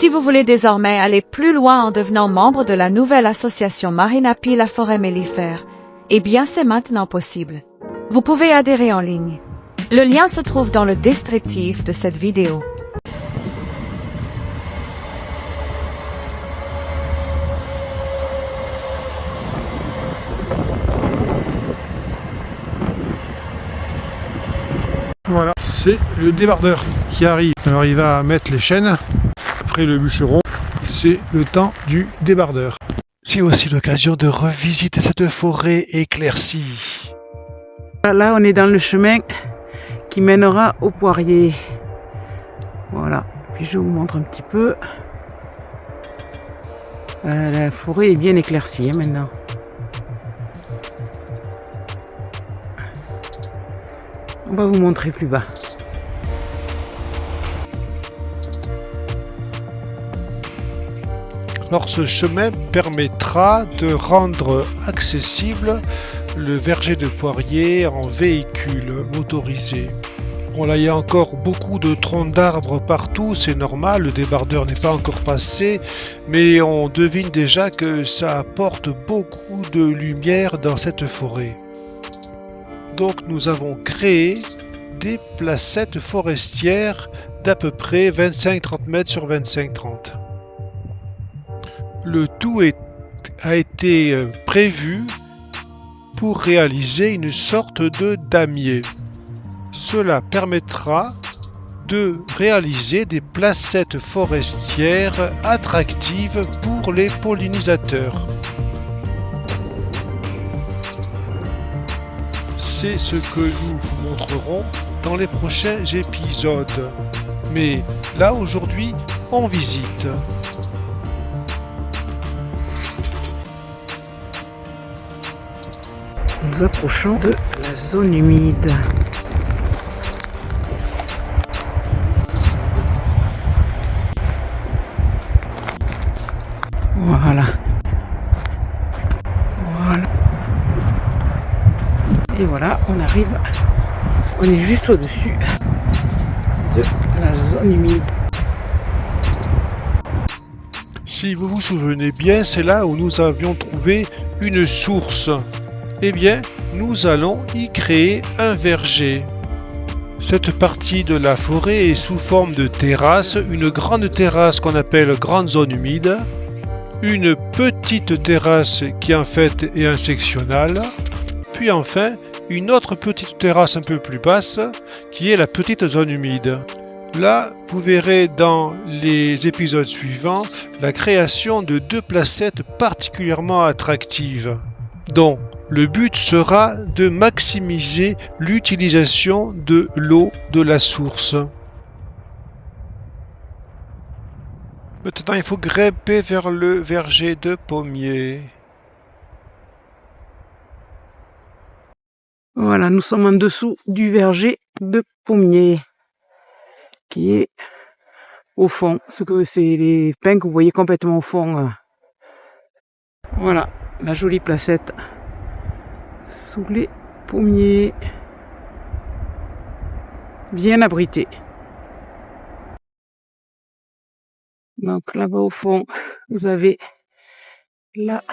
Si vous voulez désormais aller plus loin en devenant membre de la nouvelle association Marinapi La Forêt Mellifère, eh bien c'est maintenant possible. Vous pouvez adhérer en ligne. Le lien se trouve dans le descriptif de cette vidéo. Voilà, c'est le débardeur qui arrive. Alors il va mettre les chaînes. Après le bûcheron, c'est le temps du débardeur. C'est aussi l'occasion de revisiter cette forêt éclaircie. Là, on est dans le chemin qui mènera au poirier. Voilà, puis je vous montre un petit peu. La forêt est bien éclaircie maintenant. On va vous montrer plus bas. Alors ce chemin permettra de rendre accessible le verger de poirier en véhicule motorisé. Bon là il y a encore beaucoup de troncs d'arbres partout, c'est normal, le débardeur n'est pas encore passé, mais on devine déjà que ça apporte beaucoup de lumière dans cette forêt. Donc nous avons créé des placettes forestières d'à peu près 25-30 mètres sur 25-30. Le tout a été prévu pour réaliser une sorte de damier. Cela permettra de réaliser des placettes forestières attractives pour les pollinisateurs. C'est ce que nous vous montrerons dans les prochains épisodes. Mais là aujourd'hui, on visite. Nous approchons de la zone humide. Voilà. Voilà. Et voilà, on est juste au-dessus de la zone humide. Si vous vous souvenez bien, c'est là où nous avions trouvé une source. Eh bien, nous allons y créer un verger. Cette partie de la forêt est sous forme de terrasse, une grande terrasse qu'on appelle grande zone humide, une petite terrasse qui en fait est un sectional, puis enfin une autre petite terrasse un peu plus basse qui est la petite zone humide. Là, vous verrez dans les épisodes suivants la création de deux placettes particulièrement attractives, dont le but sera de maximiser l'utilisation de l'eau de la source. Maintenant, il faut grimper vers le verger de pommiers. Voilà, nous sommes en dessous du verger de pommiers qui est au fond. C'est les pins que vous voyez complètement au fond. Voilà, la jolie placette sous les pommiers, bien abritée. Donc là-bas au fond, vous avez la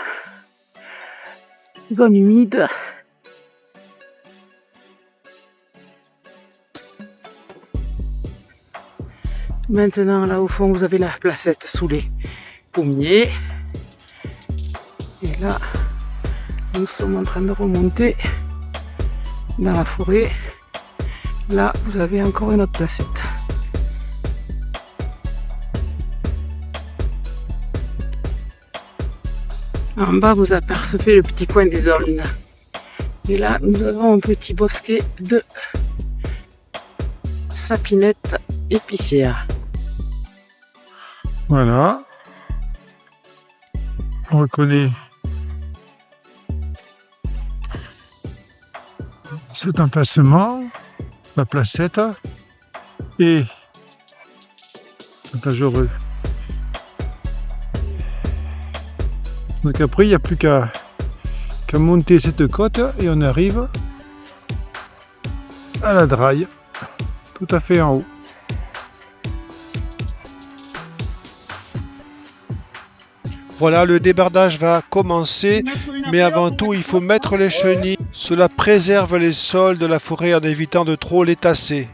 zone humide. Maintenant, là au fond, vous avez la placette sous les pommiers. Et là, nous sommes en train de remonter dans la forêt. Là, vous avez encore une autre placette. En bas, vous apercevez le petit coin des aulnes. Et là, nous avons un petit bosquet de sapinette épicière. Voilà. On reconnaît cet emplacement, la placette et la plage heureux. Donc après, il n'y a plus qu'à monter cette côte et on arrive à la draille, tout à fait en haut. Voilà, le débardage va commencer, mais avant tout, il faut mettre les chenilles. Cela préserve les sols de la forêt en évitant de trop les tasser.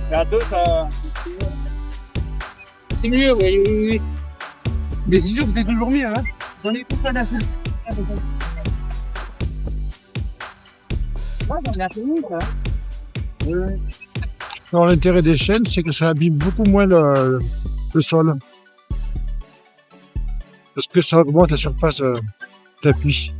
À deux, ça. C'est mieux, oui, oui, oui. Mais c'est sûr que c'est toujours mieux, hein. J'en ai tout à la fin. Ouais, j'en ai assez mis, ça. Alors l'intérêt des chênes, c'est que ça abîme beaucoup moins le sol. Parce que ça augmente la surface d'appui.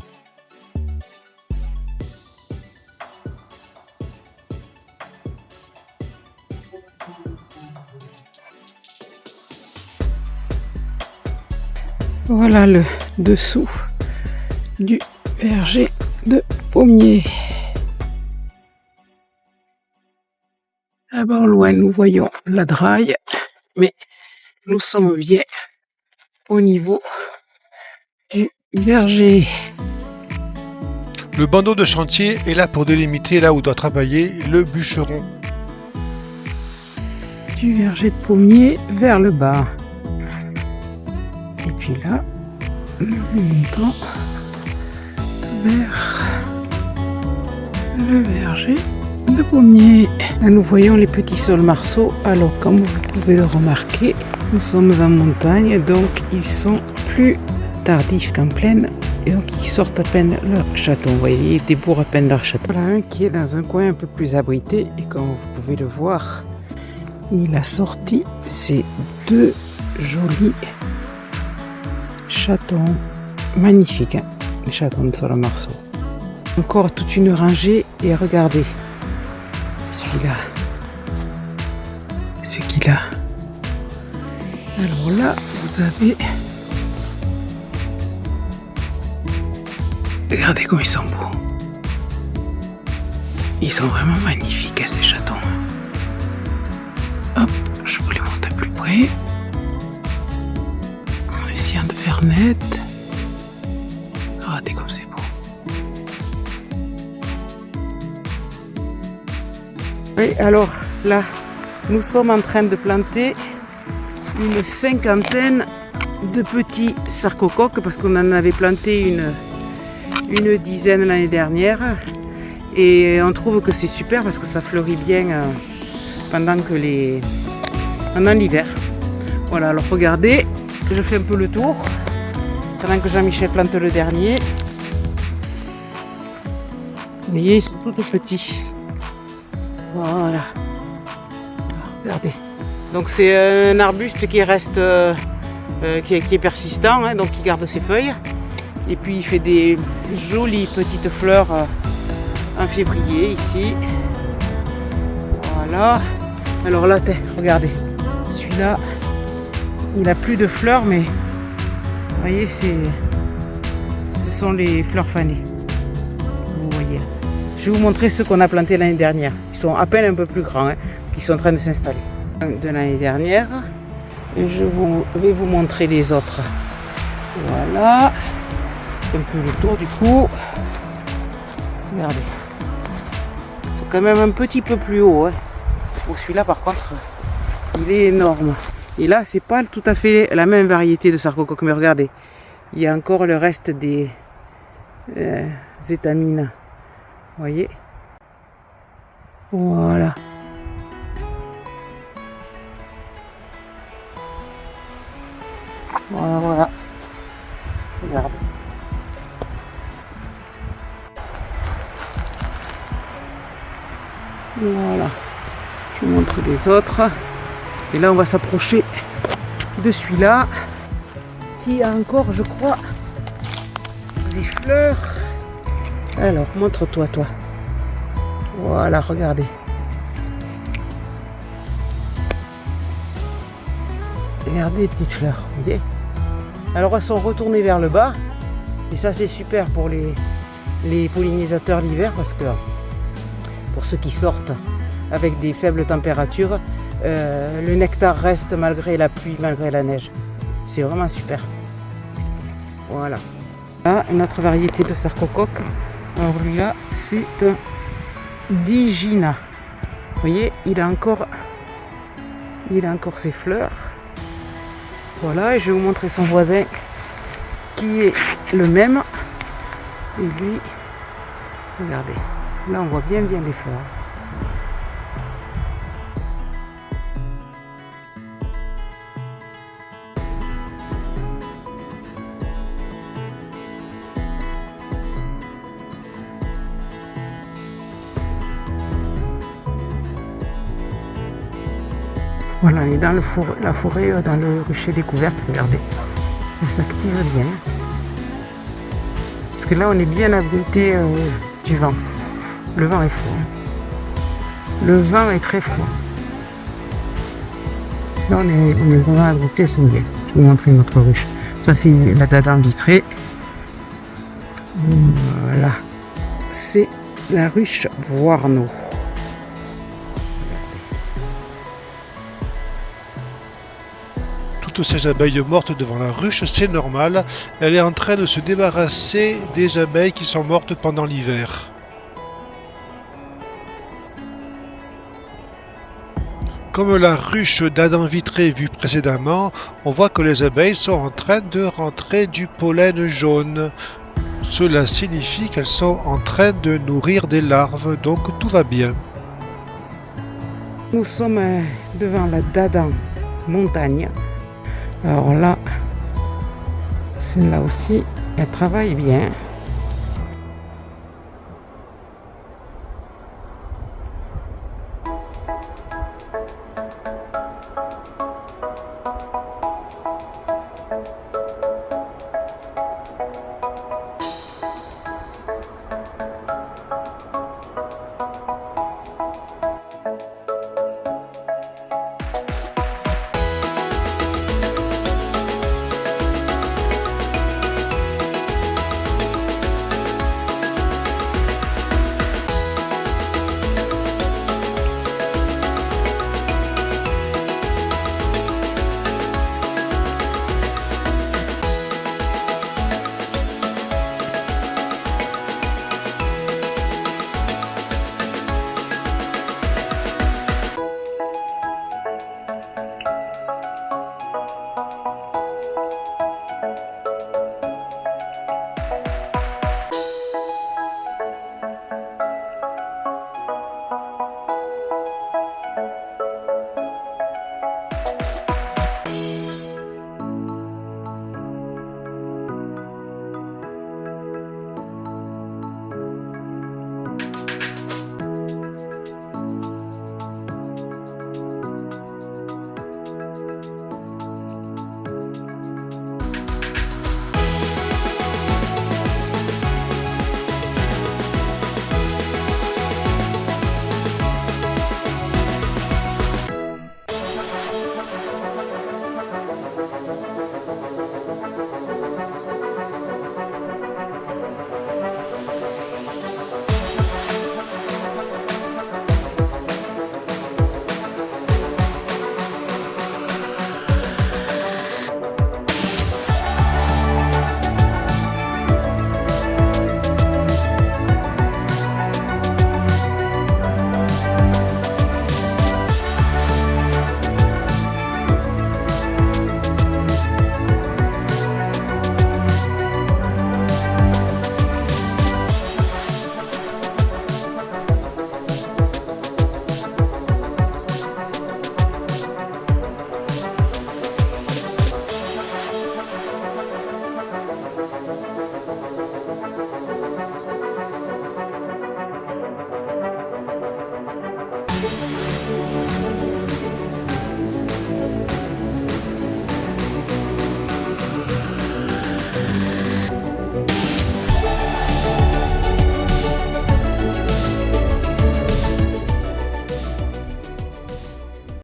Voilà le dessous du verger de pommier. Là-bas au loin, nous voyons la draille, mais nous sommes bien au niveau du verger. Le bandeau de chantier est là pour délimiter là où doit travailler le bûcheron. Du verger de pommier vers le bas. Et puis là, nous montons vers le verger de pommier. Là, nous voyons les petits sols marceaux. Alors, comme vous pouvez le remarquer, nous sommes en montagne, donc ils sont plus tardifs qu'en plaine. Et donc, ils sortent à peine leur chaton. Vous voyez, ils débourrent à peine leur chaton. Voilà un qui est dans un coin un peu plus abrité. Et comme vous pouvez le voir, il a sorti ces deux jolis chatons magnifiques, hein, les chatons de sol marceau. Encore toute une rangée et regardez celui-là, ce qu'il a. Alors là, vous avez, regardez comme ils sont beaux. Ils sont vraiment magnifiques, hein, ces chatons. Hop, je vous les montre de plus près. En essayant de faire net. Regardez comme c'est beau. Oui, alors là, nous sommes en train de planter une cinquantaine de petits sarcocoques parce qu'on en avait planté une dizaine l'année dernière. Et on trouve que c'est super parce que ça fleurit bien pendant l'hiver. Voilà, alors regardez, je fais un peu le tour pendant que Jean-Michel plante le dernier. Vous voyez, ils sont tout petits. Voilà. Regardez. Donc c'est un arbuste qui reste, qui est persistant, hein, donc qui garde ses feuilles. Et puis il fait des jolies petites fleurs en février ici. Voilà. Alors là, regardez. Celui-là, il a plus de fleurs, mais vous voyez, ce sont les fleurs fanées. Vous voyez. Je vais vous montrer ceux qu'on a plantés l'année dernière. Ils sont à peine un peu plus grands, hein, qui sont en train de s'installer. De l'année dernière. Et je vais vous montrer les autres. Voilà. Un peu le tour du coup. Regardez. C'est quand même un petit peu plus haut. Hein. Bon, celui-là par contre, il est énorme. Et là, c'est pas tout à fait la même variété de sarcocoque. Mais regardez, il y a encore le reste des étamines. Vous voyez? Voilà. Voilà, voilà. Regardez. Voilà. Je vous montre les autres. Et là, on va s'approcher de celui-là qui a encore, je crois, des fleurs. Alors, montre-toi, toi. Voilà, regardez. Regardez les petites fleurs, vous voyez. Alors elles sont retournées vers le bas. Et ça c'est super pour les pollinisateurs l'hiver parce que pour ceux qui sortent avec des faibles températures, le nectar reste malgré la pluie, malgré la neige. C'est vraiment super. Voilà. Là, une autre variété de cercocoque. Alors lui là, c'est un Digina. Vous voyez, il a encore ses fleurs. Voilà, et je vais vous montrer son voisin qui est le même. Et lui, regardez, là on voit bien les fleurs. Voilà, et dans la forêt, dans le rucher découverte, regardez, elle s'active bien. Parce que là, on est bien abrité du vent. Le vent est froid. Le vent est très froid. Là, on est vraiment abrité, c'est bien. Je vais vous montrer une autre ruche. Ça, c'est la dada vitrée. Voilà. C'est la ruche Voirneau. Toutes ces abeilles mortes devant la ruche, c'est normal. Elle est en train de se débarrasser des abeilles qui sont mortes pendant l'hiver. Comme la ruche d'Adam Vitré vue précédemment, on voit que les abeilles sont en train de rentrer du pollen jaune. Cela signifie qu'elles sont en train de nourrir des larves, donc tout va bien. Nous sommes devant la Dadan montagne. Alors là, celle-là aussi, elle travaille bien.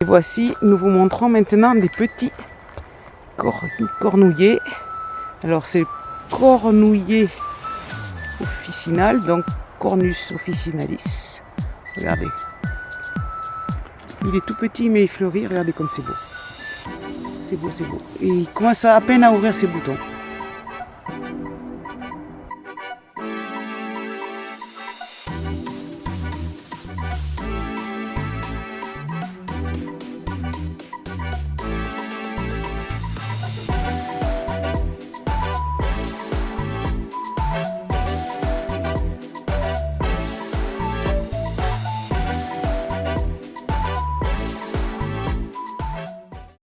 Et voici, nous vous montrons maintenant des petits cornouillers. Alors c'est cornouiller officinal, donc Cornus officinalis. Regardez. Il est tout petit mais il fleurit, regardez comme c'est beau. C'est beau, c'est beau. Et il commence à peine à ouvrir ses boutons.